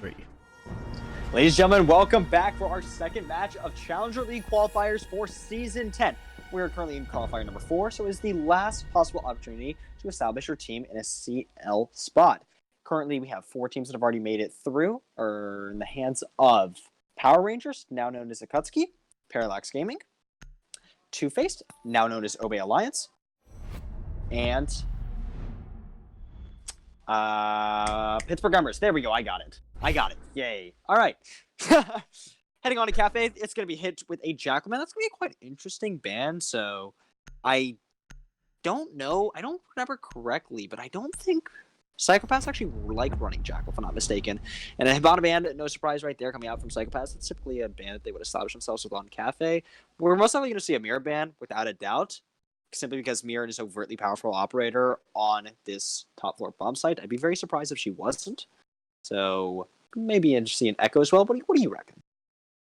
3. Ladies and gentlemen, welcome back for our second match of Challenger League qualifiers for Season 10. We are currently in qualifier number 4, so it is the last possible opportunity to establish your team in a CL spot. Currently, we have 4 teams that have already made it through, or in the hands of Power Rangers, now known as Akatsuki, Parallax Gaming, Two-Faced, now known as Obey Alliance, and Pittsburgh Embers. There we go, I got it. Yay. All right. Heading on to Cafe, it's going to be hit with a Jackalman. That's going to be a quite interesting band, so I don't know. I don't remember correctly, but I don't think PsykoPaths actually like running Jackal, if I'm not mistaken. And a Hibana band, no surprise right there, coming out from PsykoPaths. It's typically a band that they would establish themselves with on Cafe. We're most likely going to see a Mirror band, without a doubt, simply because Mirror is an overtly powerful operator on this top floor bomb site. I'd be very surprised if she wasn't. So maybe interesting in Echo as well. But what do you reckon?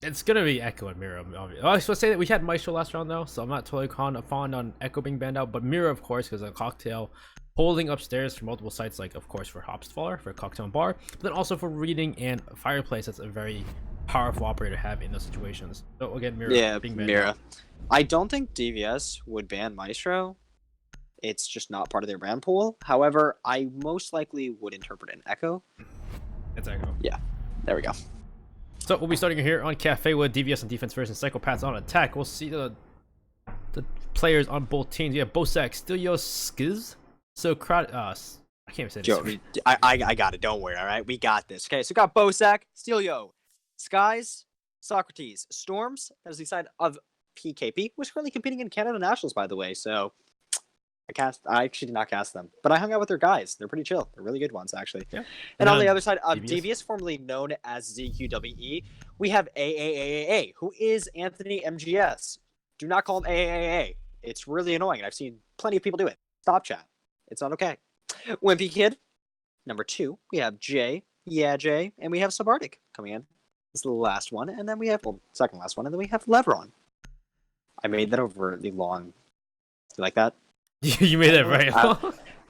It's gonna be Echo and Mirror. Obviously. I was supposed to say that we had Maestro last round though, so I'm not totally fond on Echo being banned out, but Mirror, of course, because of Cocktail holding upstairs for multiple sites, like of course for Hopsfaller, for Cocktail and Bar, but then also for Reading and Fireplace. That's a very powerful operator to have in those situations. So again, Mirror being banned out. I don't think DvS would ban Maestro. It's just not part of their brand pool. However, I most likely would interpret an Echo. It's Echo. Yeah, there we go. So we'll be starting here on Cafe with DvS on defense versus PsykoPaths on attack. We'll see the players on both teams. You have Bosak, Stilio, Skiz. So crowd I can't say this. Joe, I got it. Don't worry. All right, we got this. Okay, so we got Bosak, Stilio, Skies, Socrates, Storms. That is the side of PKP, who's currently competing in Canada Nationals, by the way. So I actually did not cast them, but I hung out with their guys. They're pretty chill. They're really good ones, actually. Yeah. And on the other side of DvS, formerly known as ZQWE, we have AAAA, who is Anthony MGS. Do not call him AAAA. It's really annoying, and I've seen plenty of people do it. Stop chat. It's not okay. Wimpy Kid, number 2. We have Jay, Jay, and we have Subarctic coming in. This is the last one, and then we have, second last one, and then we have Leveron. I made that overtly long. You like that? You made that right.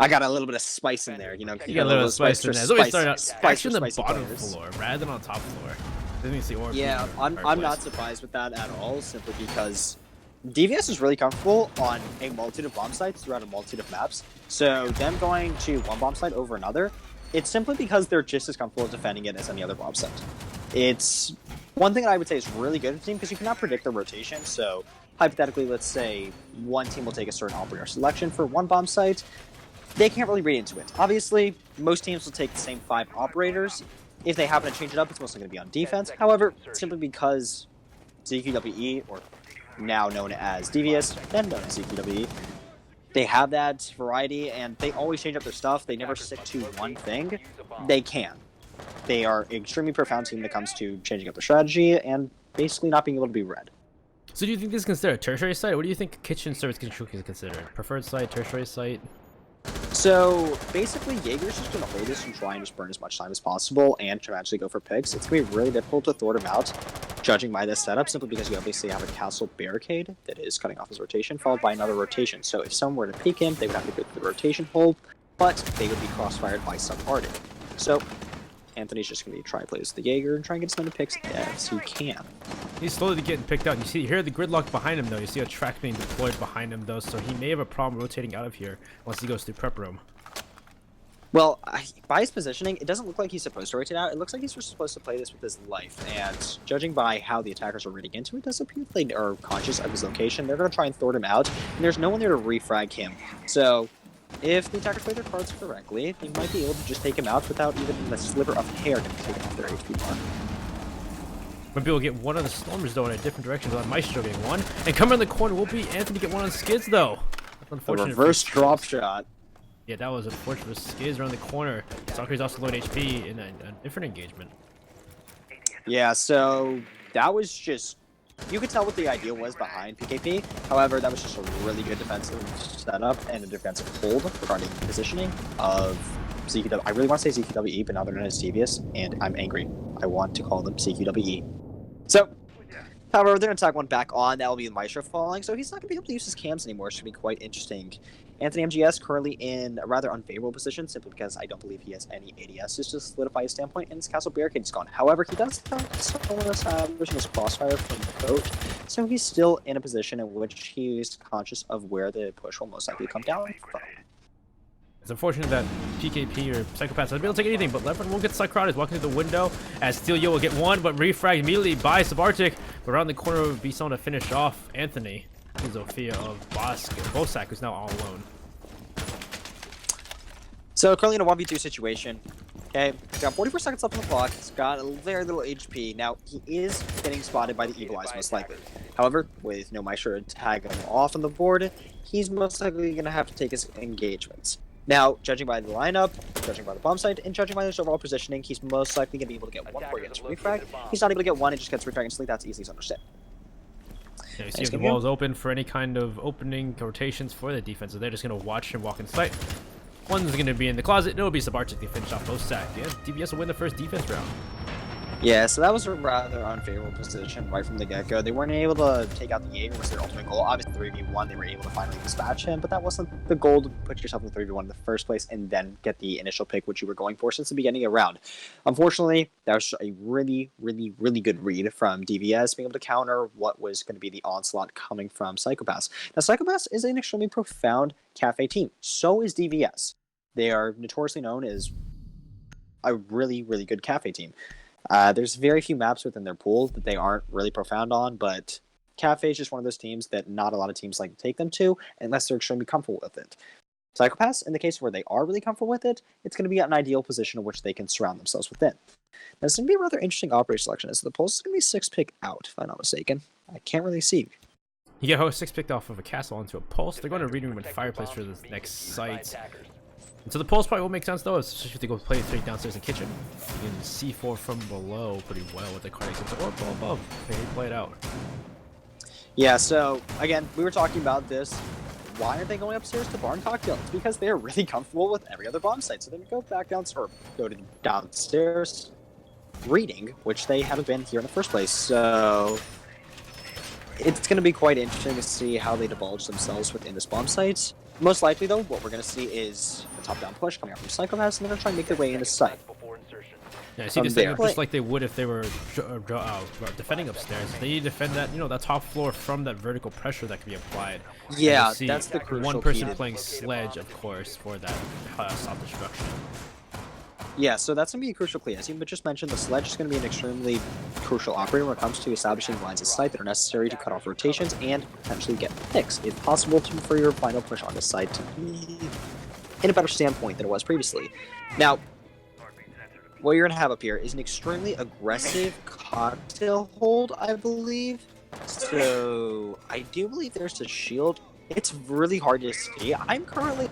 I got a little bit of spice in there, you know. You got a little spice in there. So we start out actually on the bottom floor rather than on top floor. Didn't you see orb? Yeah, I'm not surprised with that at all, simply because DvS is really comfortable on a multitude of bomb sites throughout a multitude of maps. So them going to one bomb site over another, it's simply because they're just as comfortable defending it as any other bomb site. It's one thing that I would say is really good at the team because you cannot predict the rotation. So hypothetically, let's say one team will take a certain operator selection for one bomb site. They can't really read into it. Obviously, most teams will take the same 5 operators. If they happen to change it up, it's mostly going to be on defense. However, simply because ZQWE, or now known as DvS, then known as ZQWE, they have that variety, and they always change up their stuff. They never stick to one thing. They can. They are an extremely profound team when it comes to changing up their strategy and basically not being able to be read. So do you think this is considered a tertiary site? What do you think kitchen service control is considered? Preferred site, tertiary site? So basically, Jaeger's just going to hold this and try and just burn as much time as possible and try to actually go for picks. It's going to be really difficult to thwart him out, judging by this setup, simply because you obviously have a castle barricade that is cutting off his rotation, followed by another rotation. So if someone were to peek him, they would have to go through the rotation hold, but they would be crossfired by Subarctic. So Anthony's just going to try to play as the Jaeger and try and get as many picks as he can. He's slowly getting picked out. You hear the gridlock behind him, though. You see a track being deployed behind him, though, so he may have a problem rotating out of here once he goes through prep room. Well, by his positioning, it doesn't look like he's supposed to rotate out. It looks like he's just supposed to play this with his life, and judging by how the attackers are reading into it, it does appear they are conscious of his location. They're going to try and thwart him out, and there's no one there to refrag him. So if the attackers play their cards correctly, they might be able to just take him out without even a sliver of hair to be taken off their HP bar. Might be able to get one of the Stormers, though, in a different direction. We'll have Maestro getting one. And coming around the corner will be Anthony get one on Skids, though. That's unfortunate. A reverse drop shot. Yeah, that was unfortunate for Skids around the corner. Socrates also low in HP in a different engagement. Yeah, so that was just... You could tell what the idea was behind PKP. However, that was just a really good defensive setup and a defensive hold regarding positioning of ZQW. I really want to say ZQWE, but now they're known as DvS, and I'm angry. I want to call them CQWE. So, however, they're going to tag one back on. That will be Maestro falling, so he's not going to be able to use his cams anymore. It should be quite interesting. Anthony MGS currently in a rather unfavorable position simply because I don't believe he has any ADS just to solidify his standpoint, and his castle barricade is gone. However, he does have someone establishing his crossfire from the coach, so he's still in a position in which he's conscious of where the push will most likely come down from. It's unfortunate that PKP or PsykoPaths hasn't been able to take anything, but Leopard won't get Psycrod. He's walking through the window as Steelio will get one, but refrag immediately by Subarctic. But around the corner would be someone to finish off Anthony. Zofia of Bosak, who's now all alone. So currently in a 1v2 situation. Okay, he's got 44 seconds left on the clock. He's got a very little HP. Now, he is getting spotted by the Eagle Eyes, most likely. However, with no Maestro to tag him off on the board, he's most likely going to have to take his engagements. Now, judging by the lineup, judging by the bomb site, and judging by his overall positioning, he's most likely going to be able to get one before he gets refrag. He's not able to get one, and just gets refrag instantly. That's easy to understand. Yeah, you see if the wall is open for any kind of opening rotations for the defense, so they're just going to watch him walk in sight. One's going to be in the closet, and it'll be Subarctic to finish off Bosak. Yeah, DvS will win the first defense round. Yeah, so that was a rather unfavorable position right from the get-go. They weren't able to take out the Jaeger, was their ultimate goal. Obviously, 3v1, they were able to finally dispatch him, but that wasn't the goal to put yourself in 3v1 in the first place and then get the initial pick, which you were going for since the beginning of the round. Unfortunately, that was a really, really, really good read from DvS, being able to counter what was going to be the onslaught coming from PsykoPaths. Now, PsykoPaths is an extremely profound cafe team. So is DvS. They are notoriously known as a really, really good cafe team. There's very few maps within their pool that they aren't really profound on, but Cafe is just one of those teams that not a lot of teams like to take them to unless they're extremely comfortable with it. PsykoPaths, in the case where they are really comfortable with it, it's going to be an ideal position in which they can surround themselves within. Now, it's going to be a rather interesting operator selection, as the pulse is going to be 6 pick out, if I'm not mistaken. I can't really see. You get host 6 picked off of a castle onto a pulse. They're going to reading room and fireplace for the next site. And so the pulse probably will make sense though, especially if they go play straight downstairs in the kitchen. You can C4 from below pretty well with the cardiac or above. They play it out. Yeah, so again, we were talking about this. Why aren't they going upstairs to Barn Cocktail? It's because they're really comfortable with every other bomb site. So then go back downstairs, or go to downstairs reading, which they haven't been here in the first place. So it's going to be quite interesting to see how they divulge themselves within this bomb site. Most likely, though, what we're going to see is a top-down push coming out from PsykoPaths, and they're going to try and make their way into site. Yeah, I see this thing just like they would if they were defending upstairs. They need to defend that, that top floor from that vertical pressure that can be applied. Yeah, that's the crucial one person key playing Sledge, of course, for that self-destruction. Yeah, so that's going to be a crucial key. As you just mentioned, the Sledge is going to be an extremely crucial operator when it comes to establishing lines of sight that are necessary to cut off rotations and potentially get picks. It's possible for your final push on the site to be in a better standpoint than it was previously. Now, what you're going to have up here is an extremely aggressive cocktail hold, I believe. So, I do believe there's a shield. It's really hard to see. I'm currently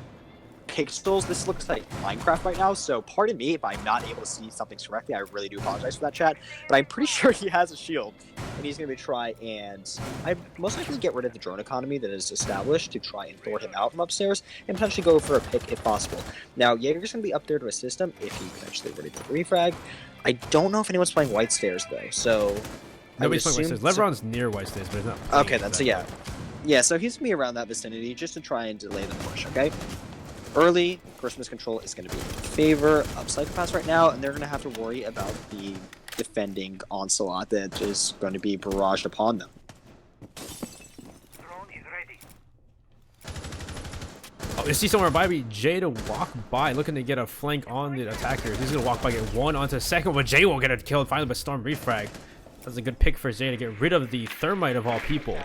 pixels. This looks like Minecraft right now, so pardon me if I'm not able to see something correctly. I really do apologize for that, chat, but I'm pretty sure he has a shield, and he's going to try and I most likely get rid of the drone economy that is established to try and thwart him out from upstairs and potentially go for a pick if possible. Now, Jaeger's going to be up there to assist him if he potentially ready to refrag. I don't know if anyone's playing White Stairs, though, so nobody's playing White Stairs. Lebron's near White Stairs, but he's not. Okay, then, so yeah. Yeah, so he's going to be around that vicinity just to try and delay the push, okay? Early Christmas control is going to be in favor of PsykoPaths right now, and they're going to have to worry about the defending onslaught that is going to be barraged upon them. Oh, you see somewhere by me, Jay to walk by, looking to get a flank on the attacker. He's going to walk by, get one onto the second, but Jay won't get it killed finally, but Storm refrag. That's a good pick for Jay to get rid of the thermite of all people.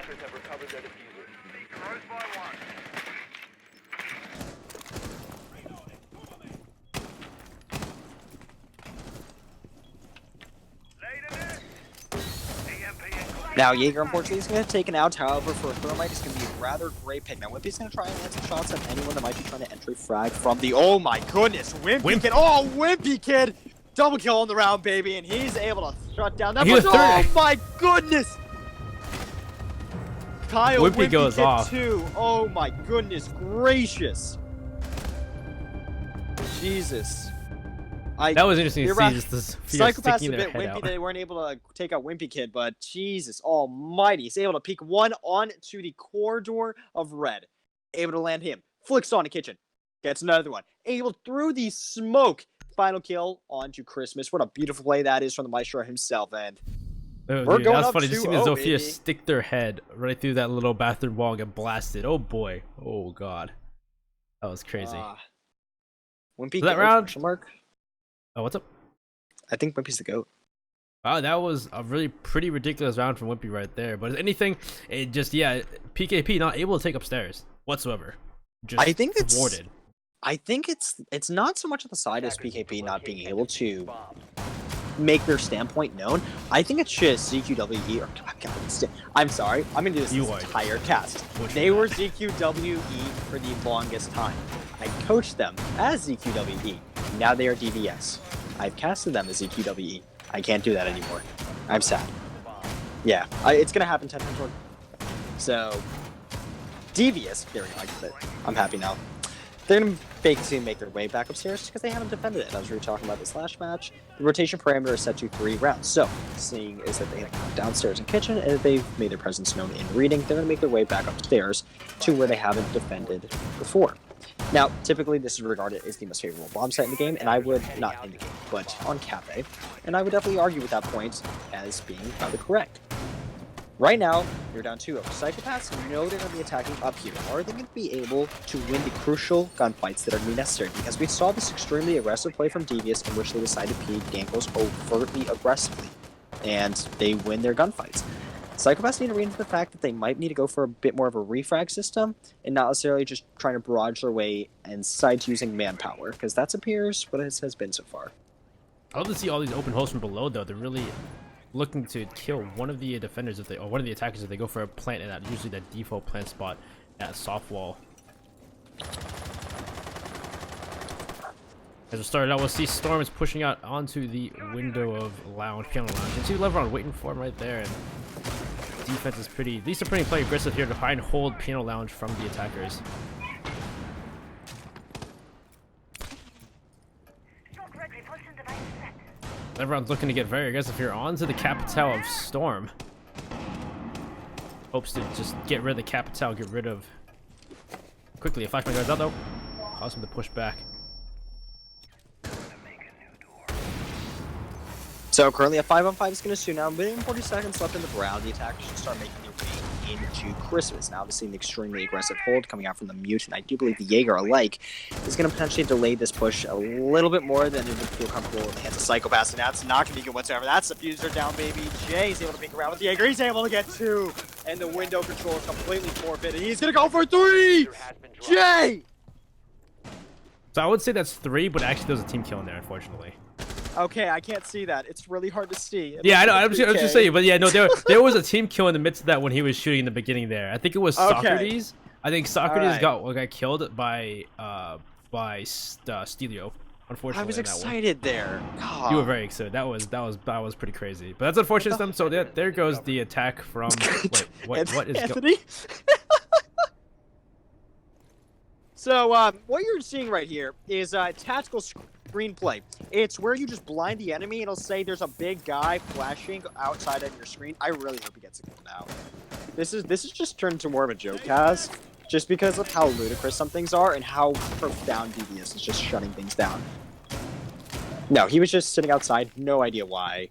Now, Jaeger, unfortunately, is going to take an out. However, for Thermite, it's going to be a rather great pick. Now, Wimpy's going to try and land some shots at anyone that might be trying to entry frag from the... Oh, my goodness! Wimpy Kid! Oh, Wimpy Kid! Double kill on the round, baby, and he's able to shut down that push. Oh, my goodness! Kyle, Wimpy goes off. Too. Oh, my goodness gracious. Jesus. That was interesting to see. Just this PsykoPaths a bit wimpy. They weren't able to take out Wimpy Kid, but Jesus almighty. He's able to peek one onto the corridor of red. Able to land him. Flicks on a kitchen. Gets another one. Able through the smoke. Final kill onto Christmas. What a beautiful play that is from the Maestro himself. And Oh, we're dude, that going was up funny. Just seeing the 2-0, Zofia baby. stick their head right through that little bathroom wall and get blasted. Oh boy. Oh god. That was crazy. Wimpy that goat, round? question mark? Oh, what's up? I think Wimpy's the GOAT. Wow, that was a really pretty ridiculous round from Wimpy right there. But if anything, it just, yeah, PKP not able to take upstairs whatsoever. Just I think it's thwarted. I think it's not so much on the side as PKP not being able to make their standpoint known. I think it's just ZQWE or I'm sorry, I'm gonna do this entire cast. They were ZQWE for the longest time. I coached them as ZQWE. Now they are DvS. I've casted them as ZQWE. I can't do that anymore. I'm sad. Yeah, it's gonna happen 10 times more. So DvS, there we go. I'm happy now. They're going to basically make their way back upstairs because they haven't defended it. As we were talking about this last match, the rotation parameter is set to 3 rounds. So, seeing is that they have gone downstairs in kitchen, and if they've made their presence known in reading, they're going to make their way back upstairs to where they haven't defended before. Now, typically this is regarded as the most favorable bomb site in the game, and I would, not in the game, but on Cafe, and I would definitely argue with that point as being rather correct. Right now, you're down 2-0. PsykoPaths know they're going to be attacking up here. Are they going to be able to win the crucial gunfights that are going to be necessary? Because we saw this extremely aggressive play from DvS in which they decided to peek Gankos overtly aggressively, and they win their gunfights. PsykoPaths need to read into the fact that they might need to go for a bit more of a refrag system and not necessarily just trying to barrage their way inside using manpower, because that appears what it has been so far. I love to see all these open holes from below, though. They're really looking to kill one of the defenders if they, or one of the attackers if they go for a plant in that usually that default plant spot at soft wall. As we started out, we'll see Storm is pushing out onto the window of lounge, piano lounge. You see Lebron waiting for him right there, and defense is pretty. These are pretty aggressive here to try and hold piano lounge from the attackers. Everyone's looking to get very aggressive here onto the Capital of Storm. Hopes to just get rid of the Capital, get rid of quickly. A flashbang goes out though. Cause him to push back. So currently a 5-on-5 is going to soon now. Within 40 seconds left in the round, the attackers should start making their way into Christmas. Now obviously an extremely aggressive hold coming out from the Mutant. I do believe the Jaeger alike is going to potentially delay this push a little bit more than it would feel comfortable in the hands of PsykoPaths, and that's not going to be good whatsoever. That's the fuser down, baby. Jay's able to peek around with the Jaeger. He's able to get 2, and the window control is completely forfeited. He's going to go for 3! Jay! So I would say that's 3, but actually there's a team kill in there, unfortunately. Okay, I can't see that. It's really hard to see. Yeah, I know. I was just saying, but yeah, no, there was a team kill in the midst of that when he was shooting in the beginning there. I think it was Socrates. I think Socrates got killed by Stelio. Unfortunately, I was excited there. God. You were very excited. That was pretty crazy. But that's unfortunate. Them. So there goes the attack from. Wait, what is Anthony? So what you're seeing right here is tactical screenplay. It's where you just blind the enemy. It'll say there's a big guy flashing outside of your screen. I really hope he gets a kill now. This is just turned into more of a joke cast, just because of how ludicrous some things are and how profound DvS is just shutting things down. No, he was just sitting outside. No idea why.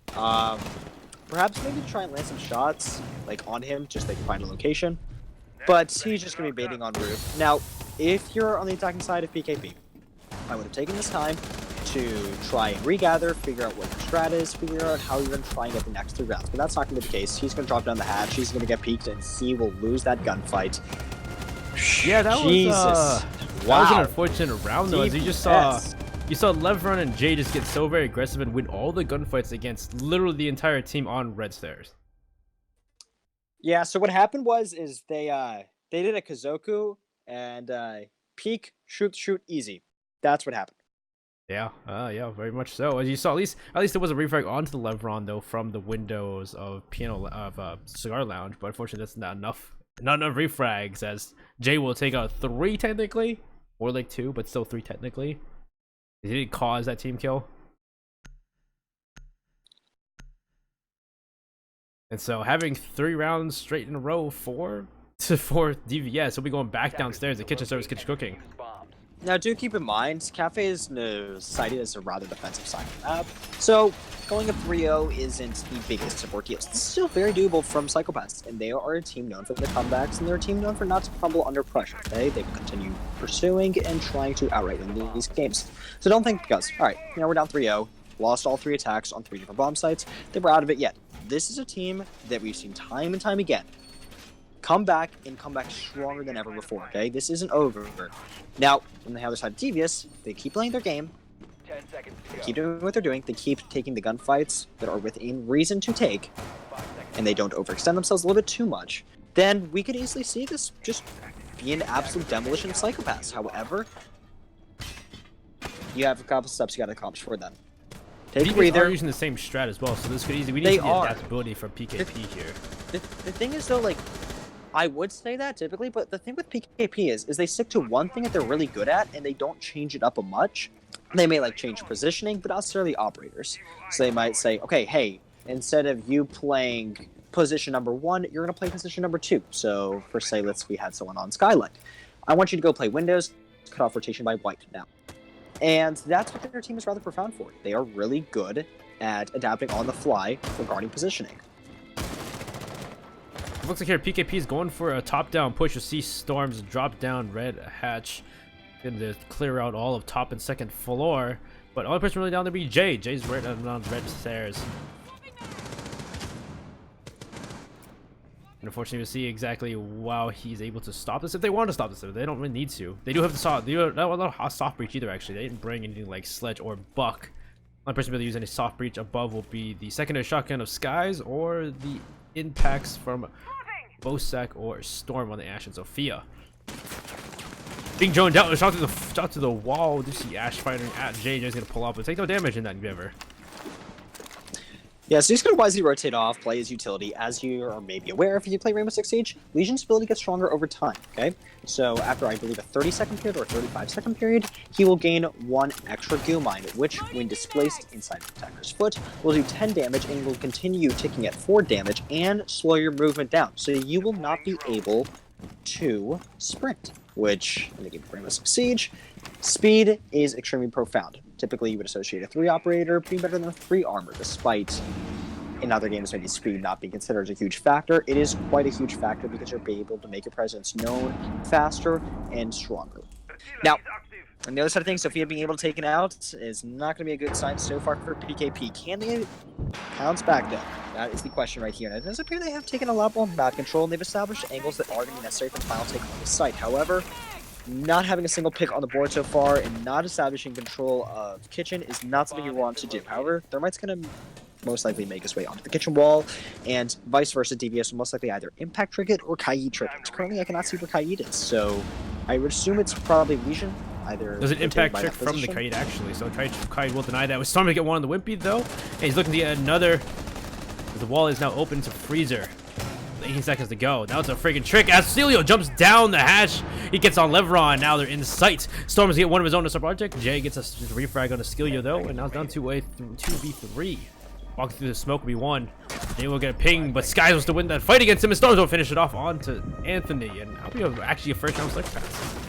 Perhaps maybe try and land some shots like on him, just so they can find a location. But he's just gonna be baiting on roof. Now, if you're on the attacking side of PKP, I would have taken this time to try and regather, figure out what your strat is, figure out how you're going to try and get the next 3 rounds. But that's not going to be the case. He's going to drop down the hatch, he's going to get peeked, and C will lose that gunfight. Yeah, that was that was an unfortunate round though, as you just saw. You saw Levron and Jay just get so very aggressive and win all the gunfights against literally the entire team on red stairs. Yeah, so what happened was they did a Kazoku and peek, shoot, easy. That's what happened. Yeah, yeah, very much so. As you saw, at least there was a refrag onto the Levron though from the windows of Cigar Lounge, but unfortunately that's not enough. Not enough refrags, as Jay will take out 3 technically, or like 2, but still 3 technically. He didn't cause that team kill. And so having 3 rounds straight in a row, 4 for DvS. He'll be going back downstairs. The kitchen service, kitchen cooking. Now, do keep in mind, Cafe is cited as a rather defensive side of the map, so going up 3-0 isn't the biggest support deal. It's still very doable from PsykoPaths, and they are a team known for their comebacks, and they're a team known for not to crumble under pressure. Okay? They will continue pursuing and trying to outright win these games. So don't think because, alright, now we're down 3-0, lost all 3 attacks on 3 different bomb sites, that we're out of it yet. This is a team that we've seen time and time again come back stronger than ever before, okay? This isn't over. Now, on the other side of DvS, they keep playing their game, they keep doing what they're doing, they keep taking the gunfights that are within reason to take, and they don't overextend themselves a little bit too much, then we could easily see this just be an absolute demolition of PsykoPaths. However, you have a couple steps you gotta accomplish for them. Take a breather. They're using the same strat as well, so this could easily, we need the adaptability from PKP here. The thing is though, like, I would say that typically, but the thing with PKP is they stick to one thing that they're really good at, and they don't change it up a much. They may like change positioning, but not necessarily operators. So they might say, okay, hey, instead of you playing position number 1, you're gonna play position number 2. So for say, we had someone on Skylight. I want you to go play Windows, cut off rotation by white now. And that's what their team is rather profound for. They are really good at adapting on the fly regarding positioning. Looks like here PKP is going for a top-down push. You see Storms drop down red hatch, going to clear out all of top and second floor. But only person really down there be Jay. Jay's right on red stairs. And unfortunately, we see exactly how he's able to stop this. If they want to stop this, they don't really need to. They do have the soft. They don't have a soft breach either. Actually, they didn't bring anything like Sledge or Buck. The only person really use any soft breach above will be the secondary shotgun of Skies or the impacts from Bosak or Storm on the Ash and Sophia. Being droned out, shot to the wall. You see Ash fighting at Jay. Jay's gonna pull off, but take no damage in that endeavor. Yeah, so he's going to wisely rotate off, play his utility. As you are maybe aware, if you play Rainbow Six Siege, Legion's ability gets stronger over time, okay? So after, I believe, a 30-second period or a 35-second period, he will gain 1 extra goo mine, which, when displaced inside the attacker's foot, will do 10 damage and will continue ticking at 4 damage and slow your movement down. So you will not be able to sprint, which, in the game of Rainbow Six Siege, speed is extremely profound. Typically, you would associate a 3 operator being better than a 3 armor, despite in other games maybe speed not being considered as a huge factor. It is quite a huge factor because you'll be able to make your presence known faster and stronger. Now, on the other side of things, Sophia being able to take it out is not going to be a good sign so far for PKP. Can they bounce back though? That is the question right here. And it does appear they have taken a lot more map control, and they've established angles that are going to be necessary for the final take on the site. However, not having a single pick on the board so far and not establishing control of kitchen is not something you want to do. However, Thermite's going to most likely make his way onto the kitchen wall, and vice versa, DvS will most likely either impact trick it or Kaid trick it. Currently, I cannot see where Kaid is, so I would assume it's probably Legion. Either there's an impact trick from the Kaid actually, so Kaid will deny that. It was starting to get one on the Wimpy though, and he's looking to get another. The wall is now open to Freezer. 18 seconds to go. Now it's a freaking trick as Celio jumps down the hatch. He gets on Leveron. Now they're in sight. Storm's get one of his own to project. Jay gets a refrag on a Skillio though, and now it's down to a 2v3. Walking through the smoke will be 1. Jay will get a ping, but Skies wants to win that fight against him, and Storms will finish it off onto Anthony. And I'll be actually a first round select pass.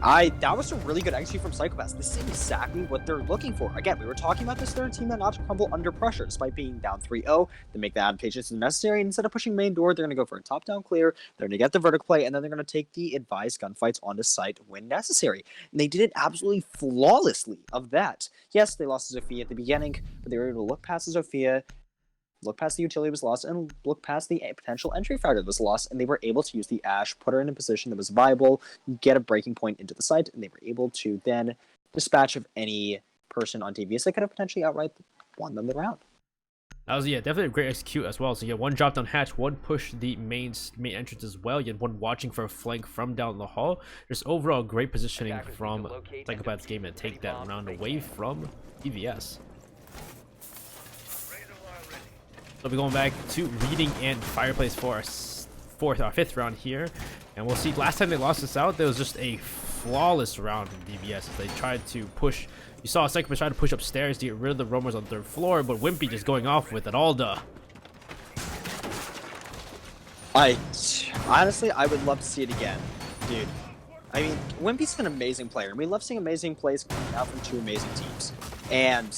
That was a really good execute from PsykoPaths. This is exactly what they're looking for. Again, we were talking about this third team that not to crumble under pressure, despite being down 3-0. They make the adaptations necessary, and instead of pushing main door, they're going to go for a top-down clear, they're going to get the vertical play, and then they're going to take the advised gunfights onto site when necessary. And they did it absolutely flawlessly of that. Yes, they lost to Zofia at the beginning, but they were able to look past the Zofia, look past the utility was lost, and look past the potential entry fragment that was lost, and they were able to use the Ash, put her in a position that was viable, get a breaking point into the site, and they were able to then dispatch of any person on DvS that could have potentially outright won them the round. That was, yeah, definitely a great execute as well. So you had 1 drop down hatch, 1 push the main entrance as well. You had 1 watching for a flank from down the hall. Just overall great positioning from PsykoPaths game to take that round away from DvS. So we'll be going back to Reading and Fireplace for our 5th round here. And we'll see, last time they lost this out, there was just a flawless round from DvS as they tried to push. You saw PsykoPaths try to push upstairs to get rid of the roamers on the 3rd floor, but Wimpy just going off with it all the. Honestly, I would love to see it again, dude. I mean, Wimpy's an amazing player, and we love seeing amazing plays coming out from two amazing teams. And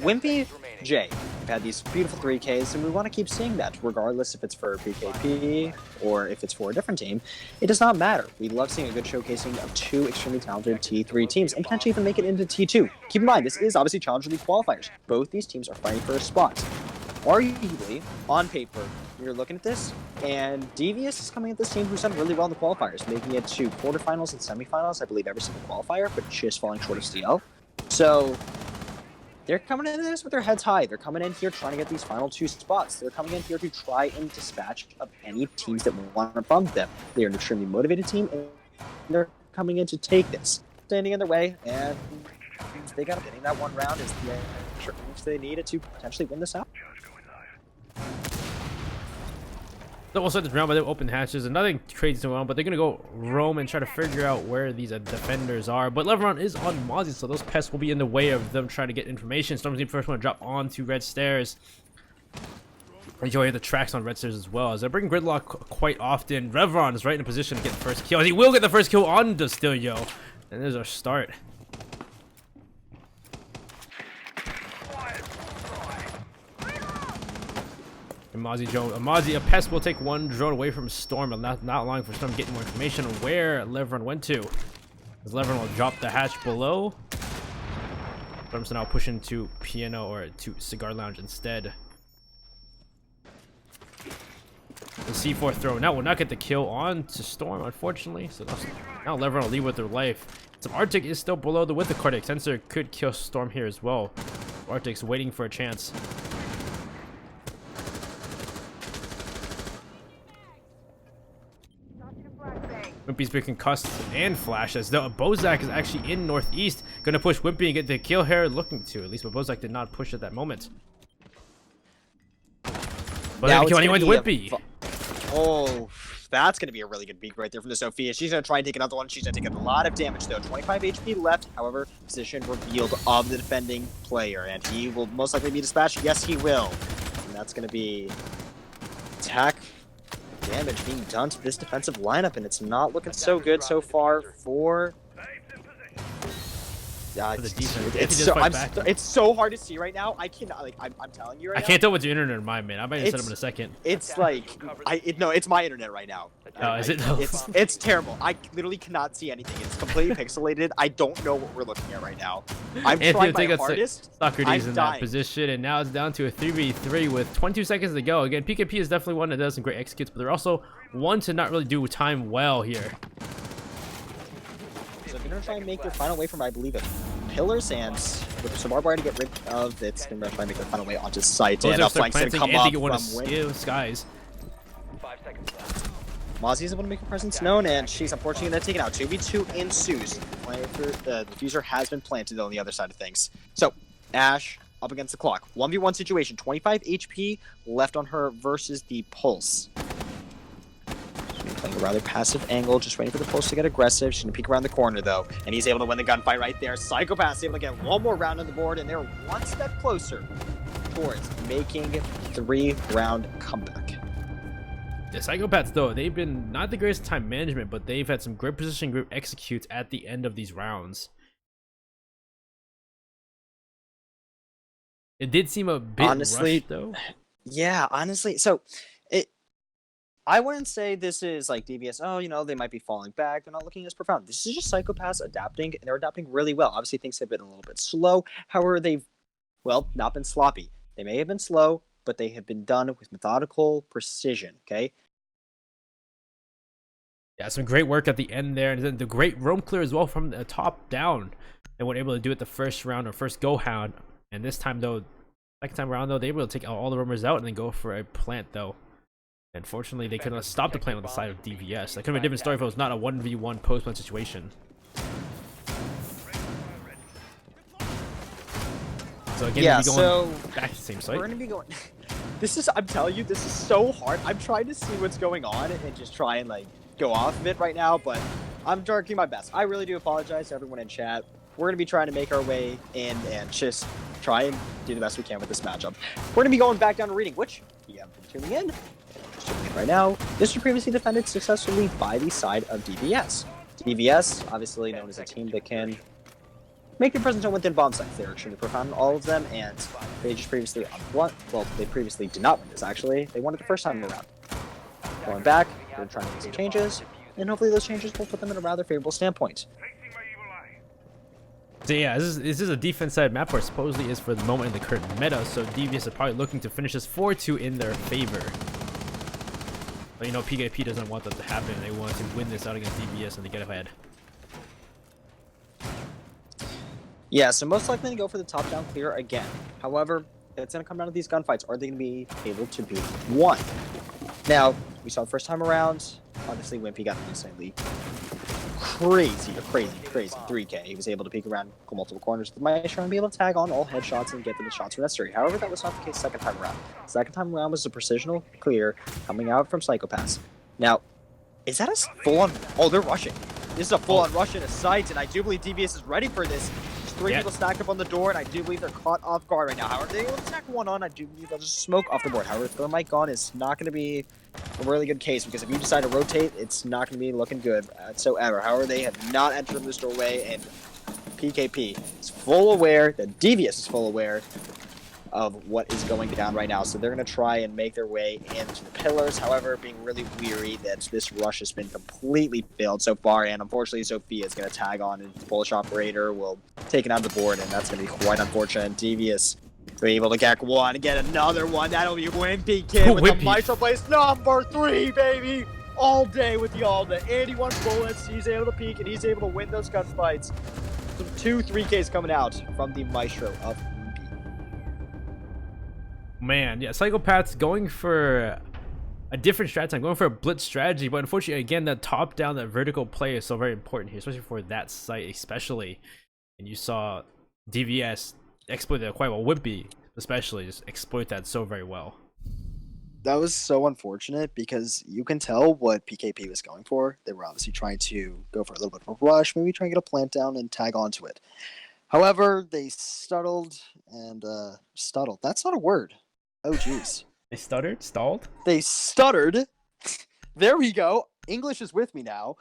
Wimpy, Jay, have had these beautiful 3Ks, and we want to keep seeing that, regardless if it's for BKP or if it's for a different team. It does not matter. We love seeing a good showcasing of two extremely talented T3 teams, and potentially even make it into T2. Keep in mind, this is obviously Challenger League qualifiers. Both these teams are fighting for a spot. Arguably, on paper, you're looking at this, and DvS is coming at this team who's done really well in the qualifiers, making it to quarterfinals and semifinals, I believe, every single qualifier, but just falling short of CL. So they're coming into this with their heads high. They're coming in here trying to get these final two spots. They're coming in here to try and dispatch of any teams that want to bump them. They are an extremely motivated team, and they're coming in to take this. Standing in their way, and they got getting that one round is the extra moves they needed to potentially win this out. So we'll start this round by the open hatches, and nothing crazy going on, but they're gonna go roam and try to figure out where these defenders are. But Leveron is on Mozzie, so those pests will be in the way of them trying to get information. Storm's team first want to drop onto red stairs. Enjoy the tracks on red stairs as well, as they bring Gridlock quite often. Leveron is right in a position to get the first kill. He will get the first kill on Destilio, and there's our start. Mozzie, a pest will take one drone away from Storm, and not allowing for Storm getting more information on where Leveron went to. As Leveron will drop the hatch below. Storm's now push into Piano or to Cigar Lounge instead. The C4 throw now will not get the kill on to Storm, unfortunately. So now Leveron will leave with their life. Some Arctic is still below the with the Cardiac Sensor could kill Storm here as well. Arctic's waiting for a chance. Wimpy's been concussed and flashed, as though Bozak is actually in northeast, gonna push Wimpy and get the kill here, looking to at least, but Bozak did not push at that moment. But now kill anyone with Wimpy. Oh, that's gonna be a really good beak right there from the Sophia. She's gonna try and take another one. She's gonna take a lot of damage though. 25 HP left. However, position revealed of the defending player, and he will most likely be dispatched. Yes, he will. And that's gonna be attack damage being done to this defensive lineup, and it's not looking so good so far for the defense. It's so hard to see right now. I cannot, like, I'm telling you right now. I can't tell what's your internet in mine, man. I might set up in a second. It's like, no, it's my internet right now. Oh, is it? It's terrible. I literally cannot see anything. It's completely pixelated. I don't know what we're looking at right now. I'm trying my hardest. Socrates in that position, and now it's down to a 3v3 with 22 seconds to go. Again, PKP is definitely one that does some great executes, but they're also one to not really do time well here. So they're going to try and make their final way from, I believe, pillars, and with some barbed wire to get rid of, it's going to try and make their final way onto site. And a flank's going to come up from skies. 5 seconds left. Mozzie is able to make her presence known, and she's unfortunately going to take it out. 2v2 ensues. The diffuser has been planted on the other side of things. So, Ash up against the clock. 1v1 situation. 25 HP left on her versus the Pulse. Playing a rather passive angle, just waiting for the Pulse to get aggressive. She's going to peek around the corner, though, and he's able to win the gunfight right there. PsykoPaths able to get one more round on the board, and they're one step closer towards making 3-round comeback. The PsykoPaths, though, they've been not the greatest time management, but they've had some great position group executes at the end of these rounds. It did seem a bit rushed, though. Yeah, honestly. So, I wouldn't say this is like DvS, oh, you know, they might be falling back. They're not looking as profound. This is just PsykoPaths adapting, and they're adapting really well. Obviously, things have been a little bit slow. However, they've, well, not been sloppy. They may have been slow, but they have been done with methodical precision, okay? Yeah, some great work at the end there, and then the great roam clear as well from the top down. They weren't able to do it the first round or first go-hound, and this time, though, second time around, though, they were able to take all the roamers out and then go for a plant, though. Unfortunately, they couldn't stop the plant on the side of DvS. That could have been a different story if it was not a 1v1 post-plant situation. So again, yeah, we'll be going back to the same site. We're gonna be going. This is, I'm telling you, this is so hard. I'm trying to see what's going on and just try and like go off of it right now, but I'm doing my best. I really do apologize to everyone in chat. We're gonna be trying to make our way in and just try and do the best we can with this matchup. We're gonna be going back down to reading, which, if you haven't been tuning in, Right now, this was previously defended successfully by the side of DvS. DvS, obviously known as a team that can make their presence known within bomb sites. They're extremely profound in all of them, and they just previously won. Well, they previously did not win this, actually. They won it the first time around. Going back, they're trying to make some changes, and hopefully those changes will put them in a rather favorable standpoint. So yeah, this is a defense side map where supposedly is for the moment in the current meta, so DvS are probably looking to finish this 4-2 in their favor. But you know, PKP doesn't want that to happen. They want to win this out against DvS and to get ahead. Yeah, so most likely to go for the top-down clear again. However, it's going to come down to these gunfights. Are they going to be able to beat one? Now, we saw the first time around, obviously Wimpy got insanely crazy 3K. He was able to peek around multiple corners with the Maestro and be able to tag on all headshots and get them the shots were necessary. However, that was not the case second time around. Second time around was a precisional clear coming out from PsykoPaths. Now, is that a full-on... Oh, they're rushing. This is a full-on rush in a sight, and I do believe DvS is ready for this. There's three people stacked up on the door, and I do believe they're caught off guard right now. However, they will attack one on. I do believe there's smoke off the board. However, Thermite gone is not going to be a really good case, because if you decide to rotate, it's not going to be looking good whatsoever. However, they have not entered this doorway, and PKP is full aware, that DvS is full aware of what is going down right now. So they're going to try and make their way into the pillars. However, being really weary that this rush has been completely failed so far, and unfortunately Sophia is going to tag on, and the Polish operator will take it on the board, and that's going to be quite unfortunate. DvS be able to get one, get another one. That'll be Wimpy Kid with the Maestro place number 3, baby! All day with the all-day. 81 bullets, he's able to peek, and he's able to win those gunfights. So 2 3Ks coming out from the Maestro of Man, yeah, PsykoPaths going for a different strat time, going for a blitz strategy, but unfortunately, again, that top-down, that vertical play is so very important here, especially for that site, especially. And you saw DvS exploit that quite well. Wimpy, especially, just exploit that so very well. That was so unfortunate because you can tell what PKP was going for. They were obviously trying to go for a little bit of a rush, maybe try and get a plant down and tag onto it. However, they stuttled and stuttled. That's not a word. Oh, jeez. They stuttered? Stalled? They stuttered. There we go. English is with me now.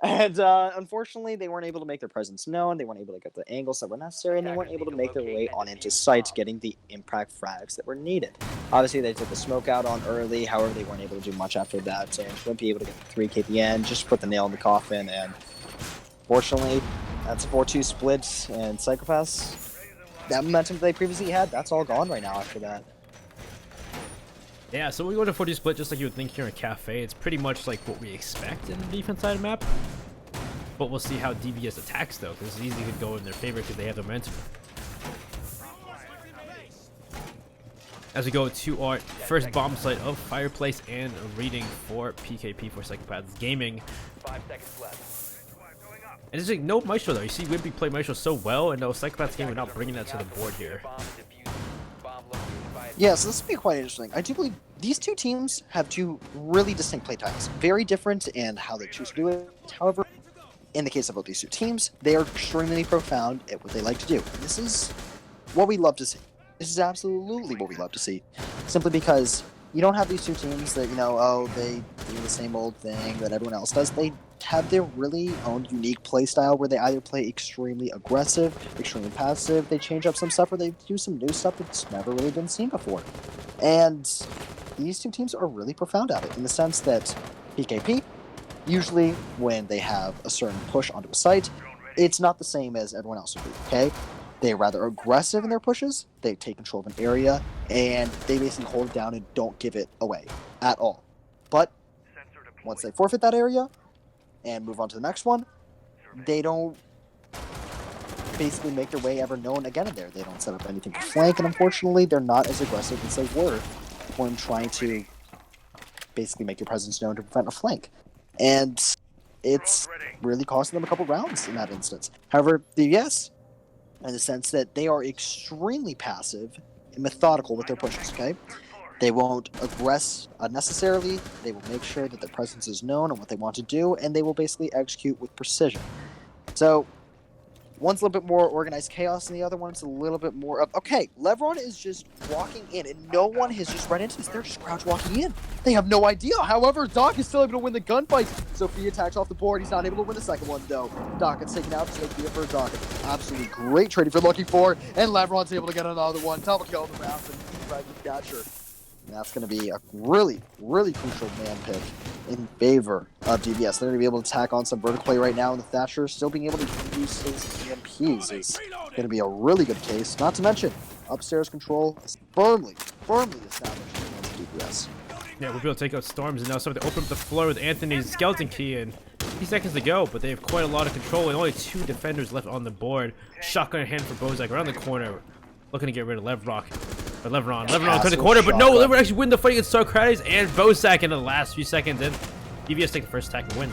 And unfortunately, they weren't able to make their presence known. They weren't able to get the angles that were necessary, and they weren't able to make their way on into sight, getting the impact frags that were needed. Obviously, they took the smoke out on early. However, they weren't able to do much after that, and wouldn't be able to get the 3K at the end, just put the nail in the coffin, and fortunately, that's a 4-2 split, and PsykoPaths, that momentum they previously had, that's all gone right now after that. Yeah, so we go to 4-2 split just like you would think here in Cafe. It's pretty much like what we expect in the defense side of the map. But we'll see how DvS attacks though, because it's easy to go in their favor because they have the momentum. As we go to our first bomb site of Fireplace and a reading for PKP for PsykoPaths Gaming. 5 seconds left. And it's like no Maestro though. You see Wimpy play Maestro so well, and no PsykoPaths Gaming not bringing that to the board here. Yeah, so this will be quite interesting. I do believe these two teams have two really distinct play styles. Very different in how they choose to do it. However, in the case of both these two teams, they are extremely profound at what they like to do. And this is what we love to see. This is absolutely what we love to see. Simply because you don't have these two teams that, you know, oh, they do the same old thing that everyone else does. They have their really own unique play style where they either play extremely aggressive, extremely passive, they change up some stuff, or they do some new stuff that's never really been seen before. And these two teams are really profound at it in the sense that PKP, usually when they have a certain push onto a site, it's not the same as everyone else would be, okay? They're rather aggressive in their pushes, they take control of an area, and they basically hold it down and don't give it away at all. But once they forfeit that area and move on to the next one, they don't basically make their way ever known again in there. They don't set up anything to flank, and unfortunately, they're not as aggressive as they were when trying to basically make their presence known to prevent a flank. And it's really costing them a couple rounds in that instance. However, DvS, in the sense that they are extremely passive and methodical with their pushes, okay? They won't aggress unnecessarily, they will make sure that their presence is known and what they want to do, and they will basically execute with precision. So, One's a little bit more organized chaos, and the other one's a little bit more of, okay, Levron is just walking in, and no one has just run into this. They're just crouch walking in. They have no idea. However, Doc is still able to win the gunfight. Sophia attacks off the board. He's not able to win the second one, though. Doc gets taken out. Sophia for Doc. Absolutely great trade if you're looking for, and Levron's able to get another one. Double kill the round, and fragment capture. And that's going to be a really, really crucial man pick in favor of DvS. They're going to be able to tack on some vertical play right now, and the Thatcher still being able to use his EMPs is going to be a really good case. Not to mention, upstairs control is firmly established against DvS. Yeah, we'll be able to take out Storms, and now something to open up the floor with Anthony's skeleton key, and 50 seconds to go, but they have quite a lot of control, and only 2 defenders left on the board. Shotgun in hand for Bozak around the corner, looking to get rid of Levron to the corner, but no, Levron actually win the fight against Socrates and Bozak in the last few seconds, and DvS take the first attack and win.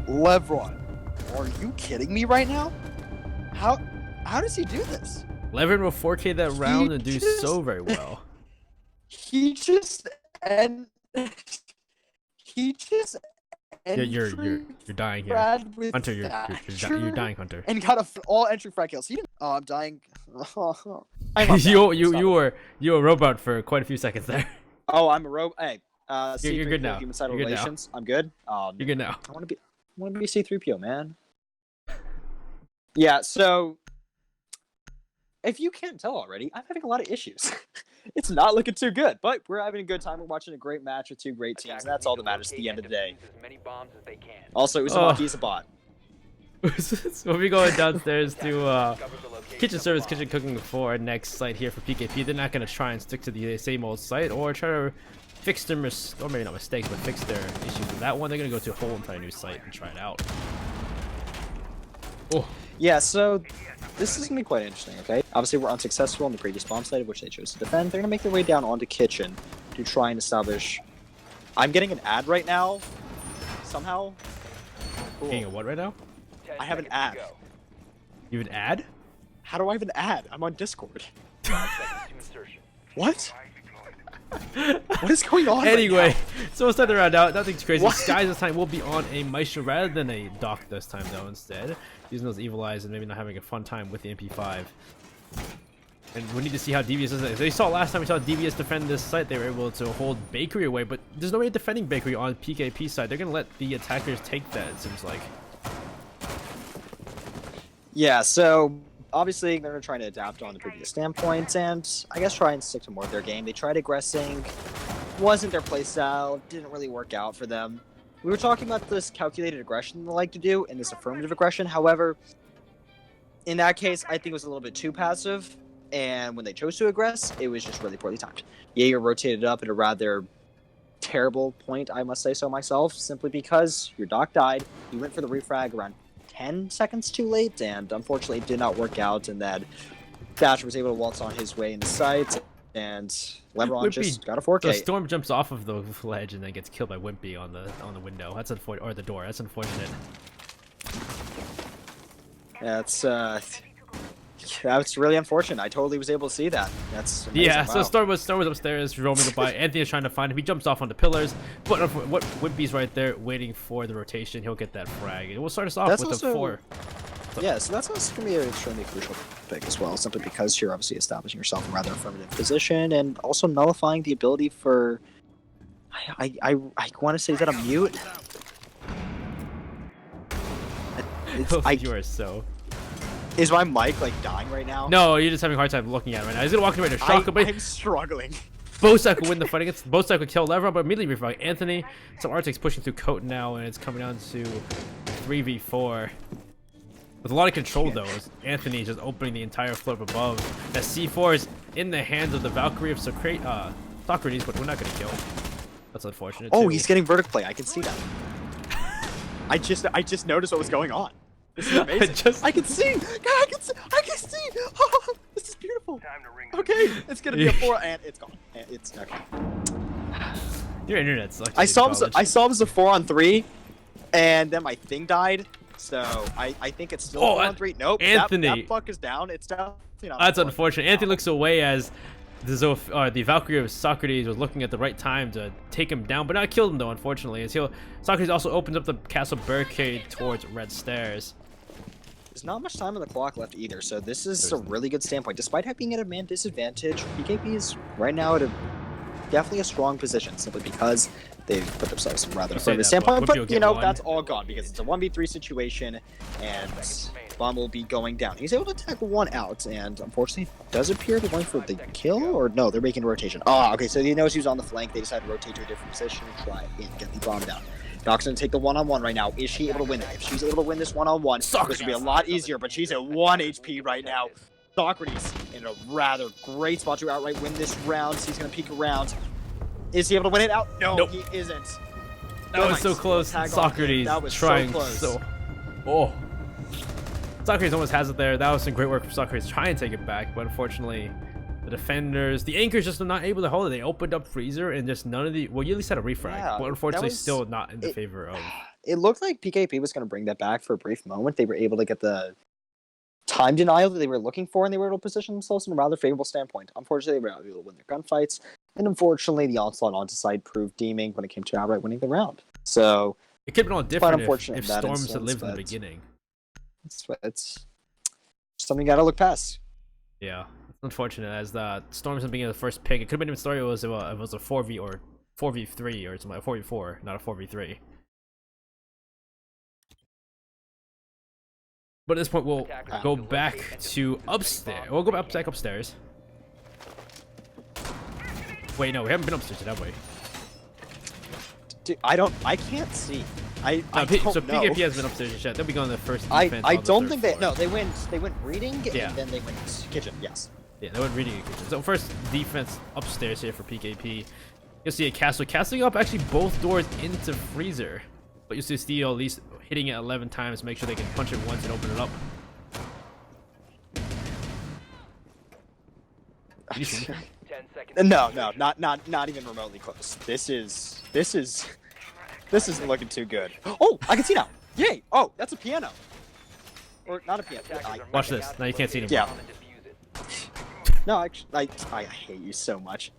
Levron, are you kidding me right now? How does he do this? Levron will 4K that round and do so very well. You're dying here, Hunter. You're dying, Hunter. And got all entry frag kills. He didn't. Oh, I'm dying. You a robot for quite a few seconds there. Oh, I'm a robot. Hey, you're good now. Human side You're good relations. I'm good. You're good now. I want to be C3PO, man. Yeah. So, if you can't tell already, I'm having a lot of issues. It's not looking too good, but we're having a good time. We're watching a great match with 2 great teams, and that's all that matters at the end of the day. Also, Uzumaki is a bot. So we'll be going downstairs to kitchen service, kitchen cooking for our next site here for PKP. They're not going to try and stick to the same old site or try to fix their or maybe not mistakes, but fix their issues with that one. They're going to go to a whole entire new site and try it out. Oh. Yeah, so this is going to be quite interesting, okay? Obviously, we're unsuccessful on the previous bomb site, which they chose to defend. They're going to make their way down onto kitchen to try and establish... I'm getting an ad right now, somehow. Cool. Getting a what right now? I have an ad. You have an ad? How do I have an ad? I'm on Discord. What? What is going on? Anyway, right so it's time to round out. Nothing's crazy. What? Skies this time will be on a Maestro rather than a Doc this time, though, instead. Using those evil eyes and maybe not having a fun time with the MP5. And we need to see how DvS does it. If they saw last time we saw DvS defend this site, they were able to hold Bakery away, but there's no way defending Bakery on PKP side. They're going to let the attackers take that, it seems like. Yeah, so obviously they're trying to adapt on the previous standpoints and I guess try and stick to more of their game. They tried aggressing, wasn't their playstyle, didn't really work out for them. We were talking about this calculated aggression they like to do and this affirmative aggression. However, in that case, I think it was a little bit too passive. And when they chose to aggress, it was just really poorly timed. Jaeger rotated up at a rather terrible point, I must say so myself, simply because your Doc died. He went for the refrag around 10 seconds too late, and unfortunately it did not work out, and then Thatcher was able to waltz on his way into sight, and Lebron just got a 4K. The Storm jumps off of the ledge and then gets killed by Wimpy on the window. That's unfortunate, or the door. That's unfortunate. That's really unfortunate. I totally was able to see that. That's amazing. Yeah. Wow. So Storm was upstairs roaming by. Anthony is trying to find him. He jumps off on the pillars, but what Wimpy's right there waiting for the rotation. He'll get that frag. And we'll start us off with a 4. Yeah, so that's also going to be an extremely crucial pick as well, simply because you're obviously establishing yourself in a rather affirmative position and also nullifying the ability for... I want to say, is that a mute? You are so... Is my mic, like, dying right now? No, you're just having a hard time looking at it right now. He's going to walk in right now. I'm struggling. Bozak will win the fight against... Bozak will kill Levron, but immediately refrag Anthony. So Arctic's pushing through Coat now, and it's coming down to 3v4. With a lot of control, though, as Anthony just opening the entire floor up above. That C4 is in the hands of the Valkyrie of Socrates, but we're not going to kill. That's unfortunate, Oh, too. he's getting vertical play. I can see that. I just noticed what was going on. This is amazing. I can see! I can see! Oh, this is beautiful! Okay, it's gonna be a 4 and it's gone. It's okay. Your internet sucks. I saw him as a 4-on-3, and then my thing died. So I think it's still 4-on-3. Nope. Anthony. That fuck is down. It's definitely not. That's unfortunate. Anthony looks away as the Valkyrie of Socrates was looking at the right time to take him down, but not kill him though, unfortunately. As Socrates also opens up the castle barricade towards red stairs. There's not much time on the clock left either, so this is a really good standpoint. Despite having at a man disadvantage, PKP is right now at a definitely a strong position, simply because they've put themselves in rather say further that, standpoint. but But you know, that's all gone because it's a 1v3 situation, and Bomb will be going down. He's able to tackle one out, and unfortunately, does appear to going for the kill, or no? They're making a rotation. Ah, okay. So he knows he's on the flank. They decided to rotate to a different position and try and get the bomb down. Doc's gonna take the one-on-one right now. Is she able to win it? If she's able to win this one-on-one, this would be a lot easier. But she's at 1 HP right now. Socrates in a rather great spot to outright win this round. He's gonna peek around. Is he able to win it out? No, nope. he isn't. That was so close. Socrates trying so. Oh. Socrates almost has it there. That was some great work from Socrates trying to take it back, but unfortunately, the defenders, the anchors just not able to hold it. They opened up Freezer and just none of the. Well, you at least had a refrag, Yeah, but unfortunately, still not in the favor of. It looked like PKP was going to bring that back for a brief moment. They were able to get the time denial that they were looking for, and they were able to position themselves in a rather favorable standpoint. Unfortunately, they were able to win their gunfights, and unfortunately, the onslaught onto side proved deeming when it came to outright winning the round. So it could have been all different unfortunate if Storms had lived in the beginning. It's something you got to look past. Yeah, it's unfortunate as the Storms in the beginning of the first pick. It could have been a story. It was a 4v or 4v3 or something, 4v4, not a 4v3. But at this point, we'll go back to upstairs. We'll go back upstairs. Wait, no, we haven't been upstairs yet, have we? Dude, I can't see. I don't so know. PKP has been upstairs yet. They'll be going to the first defense. I don't the think floor. they. No, they went reading, yeah. And then they went kitchen. Yes. Yeah, they went reading in kitchen. So first defense upstairs here for PKP. You'll see a castle castling up actually both doors into Freezer, but you see Steel at least hitting it 11 times. Make sure they can punch it once and open it up. No, not even remotely close. This isn't looking too good. Oh, I can see now. Yay! Oh, that's a piano. Or not a piano. Watch this. Now you can't see anymore. Yeah. No, actually, I hate you so much.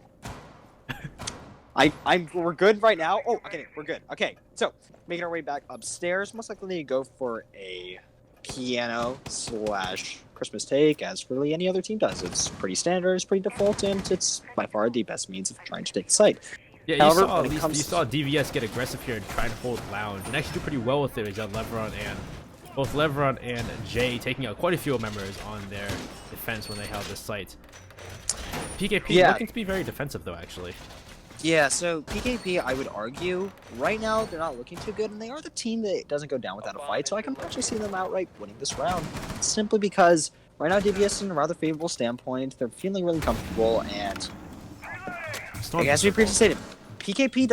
We're good right now. Oh, okay, we're good. Okay, so making our way back upstairs. Most likely to go for a piano / Christmas take, as really any other team does. It's pretty standard, it's pretty default, and it's by far the best means of trying to take the site. Yeah, however, you saw DvS get aggressive here and try to hold Lounge, and actually do pretty well with it. He's got both Leveron and Jay taking out quite a few members on their defense when they held this site. PKP looking to be very defensive though, actually. Yeah, so PKP, I would argue, right now they're not looking too good, and they are the team that doesn't go down without a fight, so I can actually see them outright winning this round, simply because right now DvS is in a rather favorable standpoint, they're feeling really comfortable, and as we previously stated, PKP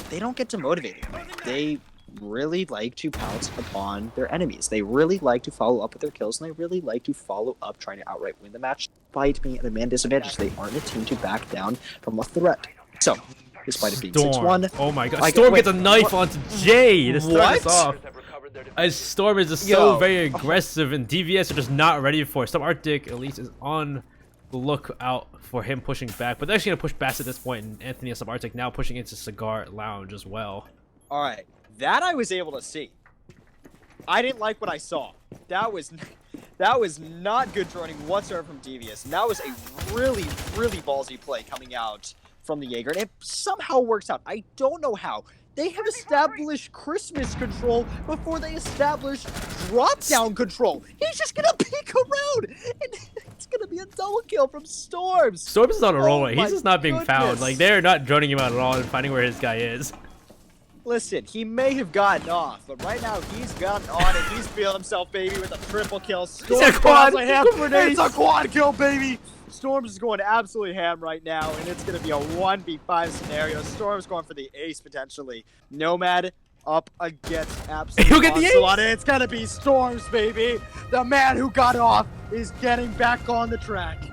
they don't get demotivated. They really like to pounce upon their enemies. They really like to follow up with their kills, and they really like to follow up trying to outright win the match, despite being at a man disadvantage. They aren't a team to back down from a threat. So, despite it being 6-1... Oh my god, Storm gets a knife onto Jay to start us off. As Storm is just so very aggressive, and DvS are just not ready for it. Some Arctic, at least, is on the lookout for him pushing back. But they're actually going to push Bass at this point, and Anthony and Subarctic now pushing into Cigar Lounge as well. Alright, that I was able to see. I didn't like what I saw. That was not good droning whatsoever from DvS, and that was a really, really ballsy play coming out from the Jaeger, and it somehow works out. I don't know how. They have established Christmas control before they established drop-down control. He's just gonna peek around, and it's gonna be a double kill from Storms. Storms is on a roll. He's just not being found. Like, they're not droning him out at all and finding where his guy is. Listen, he may have gotten off, but right now he's gotten on and he's feeling himself, baby, with a triple kill. Storms it's a quad! It's a quad kill, baby! Storms is going absolutely ham right now, and it's going to be a 1v5 scenario. Storm's going for the ace, potentially. Nomad up against absolute He'll get the onslaught. It's going to be Storms, baby! The man who got off is getting back on the track.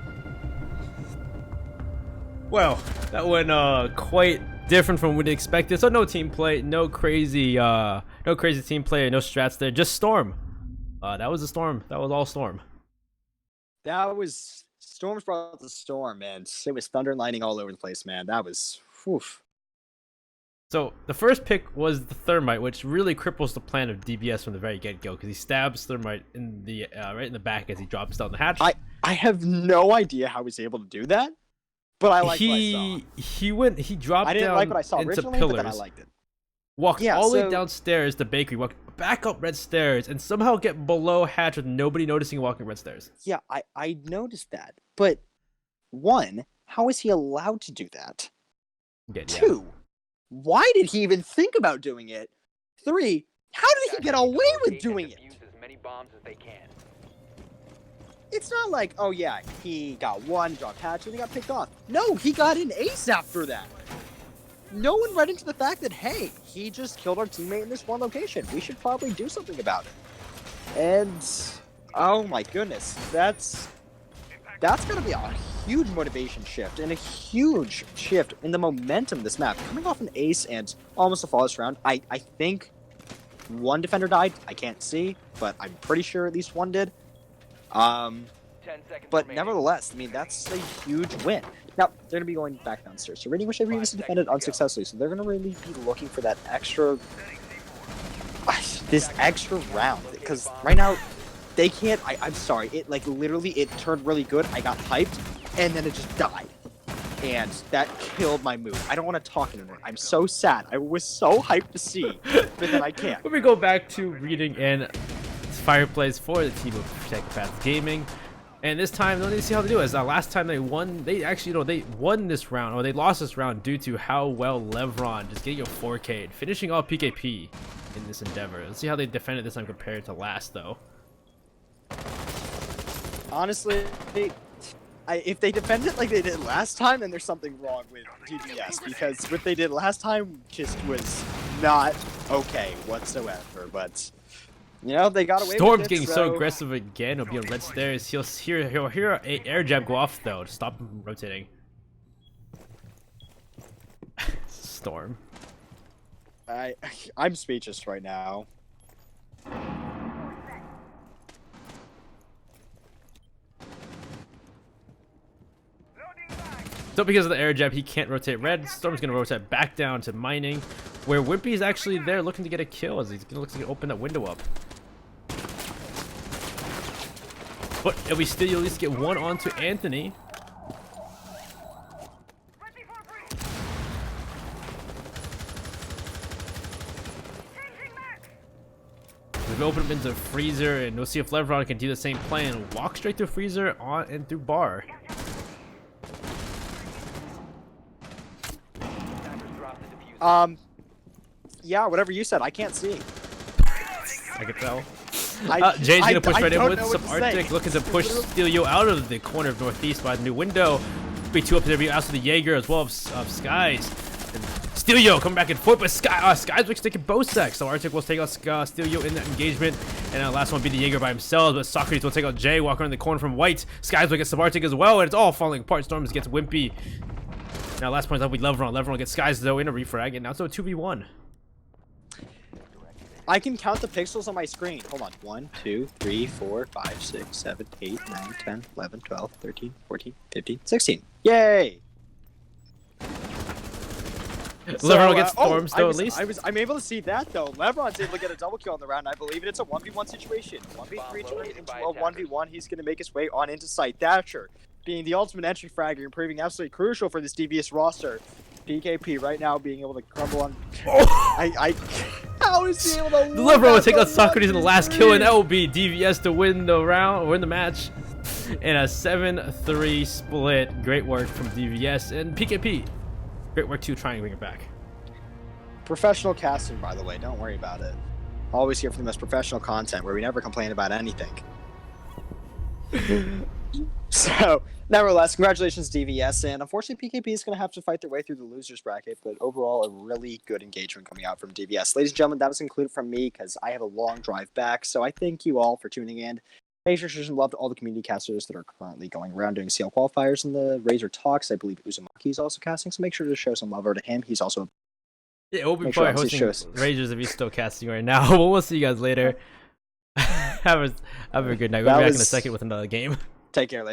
Well, that went quite different from what we expected. So no team play, no crazy team play, no strats there. Just Storm. That was a Storm. That was all Storm. That was... Storms brought the storm, man. It was thunder and lightning all over the place, man. That was... Whew. So the first pick was the Thermite, which really cripples the plan of DvS from the very get-go because he stabs Thermite in the right in the back as he drops down the hatch. I have no idea how he's able to do that, but I like what I saw. He dropped I didn't down like what I saw into originally, pillars, but then I liked it. walked Yeah, all the so- way downstairs the bakery, walked back up red stairs, and somehow get below hatch with nobody noticing walking red stairs. Yeah, I noticed that. But one, how is he allowed to do that? Yeah, yeah. Two, why did he even think about doing it? Three, how did he get away with doing it? Defuse as many bombs as they can. It's not like, oh yeah, he got one, dropped hatch, and he got picked off. No, he got an ace after that. No one read into the fact that, hey, he just killed our teammate in this one location. We should probably do something about it. And, oh my goodness, that's going to be a huge motivation shift and a huge shift in the momentum of this map. Coming off an ace and almost a flawless round, I think one defender died. I can't see, but I'm pretty sure at least one did. 10 seconds But remaining. nevertheless, I mean, that's a huge win. Now, they're going to be going back downstairs. So Rainy, which they previously defended unsuccessfully, so they're going to really be looking for that extra... this extra round. Because right now, they can't... I'm sorry. It, like, literally, it turned really good. I got hyped, and then it just died. And that killed my mood. I don't want to talk anymore. I'm so sad. I was so hyped to see, but then I can't. When we go back to reading and fire plays for the team of PsykoPaths Gaming, and this time let me see how they do it. As last time they won, they actually they won this round, or they lost this round due to how well Levron just getting a 4K and finishing off PKP in this endeavor. Let's see how they defended this time compared to last though. Honestly, if they defend it like they did last time, then there's something wrong with DvS, because what they did last time just was not okay whatsoever. But you know, they got away Storm's with it. getting so aggressive again. He'll be on red stairs. He'll hear a air jab go off though to stop him from rotating. Storm. I'm speechless right now. So because of the air jab, he can't rotate red. Storm's gonna rotate back down to mining, where Wimpy's actually there looking to get a kill as he's gonna look to open that window up. But if we still at least get one onto Anthony. We've opened him into Freezer, and we'll see if Levron can do the same plan. Walk straight through Freezer on and through bar. Yeah, whatever you said. I can't see. I can tell. Jay's gonna push right in with some Arctic, looking to push Steelio out of the corner of Northeast by the new window. Be two up there, also the Jaeger as well of Skies. And Steelio coming back and forth, but Skyswick's taking Bosek, so Arctic will take out Steelio in that engagement. And last one be the Jaeger by himself, but Socrates will take out Jay, walking around the corner from White. Skyswick gets some Arctic as well, and it's all falling apart. Storms gets Wimpy. Now last point up with Levron. Levron gets Skies though in a refrag, and now it's a 2v1. I can count the pixels on my screen. Hold on. 1, 2, 3, 4, 5, 6, 7, 8, 9, 10, 11, 12, 13, 14, 15, 16. Yay! Levron will get Storms though, at least. I'm able to see that though. Lebron's able to get a double kill on the round. I believe it's a 1v1 situation. 1v3 turning into a 1v1. He's going to make his way on into sight. Thatcher being the ultimate entry fragger and proving absolutely crucial for this DvS roster. PKP right now being able to crumble on. How is he able to? Levron will take out Socrates in the last kill, and that will be DvS to win the round, win the match, in a 7-3 split. Great work from DvS and PKP. Great work too, trying to bring it back. Professional casting, by the way. Don't worry about it. Always here for the most professional content, where we never complain about anything. So, nevertheless, congratulations, DvS, and unfortunately, PKP is going to have to fight their way through the losers bracket, but overall, a really good engagement coming out from DvS. Ladies and gentlemen, that was included from me, because I have a long drive back, so I thank you all for tuning in. Make sure to show some love to all the community casters that are currently going around doing CL qualifiers in the Razor Talks. I believe Uzumaki is also casting, so make sure to show some love over to him. He's also... Yeah, we'll be probably hosting Ragers if he's still casting right now. But we'll see you guys later. Have a good night. We'll be back in a second with another game. Take care, ladies.